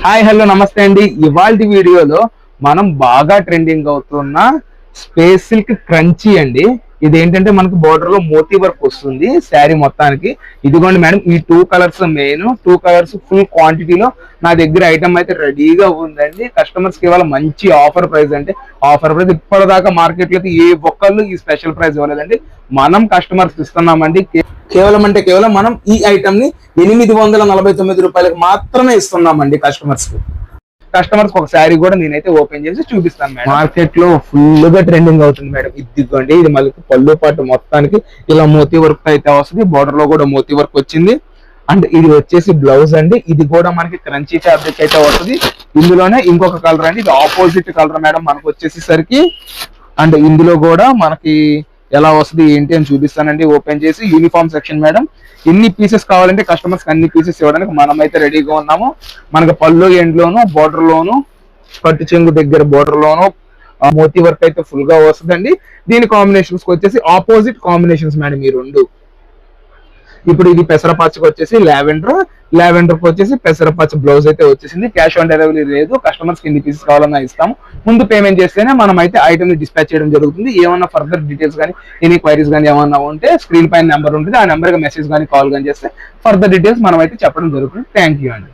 Hi hello నమస్తే అండి. ఇవాల్టి వీడియోలో మనం బాగా ట్రెండింగ్ అవుతున్న స్పేస్ సిల్క్ క్రంచీ అండి. ఇదేంటంటే మనకు బోర్డర్ లో మోతీ వర్క్ వస్తుంది శారీ మొత్తానికి. ఇదిగోండి మేడం, ఈ two colours main, two colours full క్వాంటిటీలో నా దగ్గర ఐటమ్ అయితే రెడీగా ఉందండి. కస్టమర్స్ కి ఇవాళ మంచి ఆఫర్ ప్రైస్ అంటే ఆఫర్ ప్రైస్ ఇప్పటిదాకా మార్కెట్ లో ఏ ఒక్కళ్ళు ఈ స్పెషల్ ప్రైస్ ఇవ్వలేదండి. మనం కస్టమర్స్ ఇస్తున్నామండి. కేవలం మనం ఈ ఐటమ్ ని 849 రూపాయలకు మాత్రమే ఇస్తున్నామండి కస్టమర్స్ కి. కస్టమర్స్ ఒక శారీ కూడా నేనైతే ఓపెన్ చేసి చూపిస్తాను మేడం. మార్కెట్ లో ఫుల్ గా ట్రెండింగ్ అవుతుంది మేడం. ఇదిగోండి, ఇది మళ్ళీ పళ్ళు పాటు మొత్తానికి ఇలా మోతీ వర్క్ అయితే వస్తుంది. బోర్డర్ లో కూడా మోతీ వర్క్ వచ్చింది. అండ్ ఇది వచ్చేసి బ్లౌజ్ అండి. ఇది కూడా మనకి క్రంచీ ఫ్యాబ్రిక్ అయితే వస్తుంది. ఇందులోనే ఇంకొక కలర్ అండి, ఇది ఆపోజిట్ కలర్ మేడం మనకు వచ్చేసరికి. అండ్ ఇందులో కూడా మనకి ఎలా వస్తుంది ఏంటి అని చూపిస్తానండి ఓపెన్ చేసి. Uniform section madam. ఎన్ని పీసెస్ కావాలంటే కస్టమర్స్ అన్ని పీసెస్ ఇవ్వడానికి మనం అయితే రెడీగా ఉన్నాము. మనకి పళ్ళు ఎండ్లోను, బోర్డర్ లోను, కట్టు చెంగు దగ్గర బోర్డర్ లోను మోతీ వర్క్ అయితే ఫుల్ గా వస్తుందండి. దీని కాంబినేషన్స్ వచ్చేసి ఆపోజిట్ కాంబినేషన్స్ మేడం ఈ రెండు. ఇప్పుడు ఇది పెసరపచ్చకి వచ్చేసి లావెండర్ కి వచ్చేసి పెసరపచ్చ బ్లౌజ్ అయితే వచ్చేసింది. క్యాష్ ఆన్ డెలివరీ లేదు. కస్టమర్స్ కి ఎన్ని పీసెస్ కావాలన్నా ఇస్తాము. ముందు పేమెంట్ చేస్తేనే మనం అయితే ఐటమ్ ని డిస్పాచ్ చేయడం జరుగుతుంది. ఏమన్నా ఫర్దర్ డీటెయిల్స్ కానీ ఎనీ క్వైరీస్ కానీ ఏమన్నా ఉంటే స్క్రీన్ పైన నెంబర్ ఉంటుంది, ఆ నెంబర్ కి మెసేజ్ కానీ కాల్ కానీ చేస్తే ఫర్దర్ డీటెయిల్స్ మనం అయితే చెప్పడం జరుగుతుంది. థ్యాంక్ యూ అండి.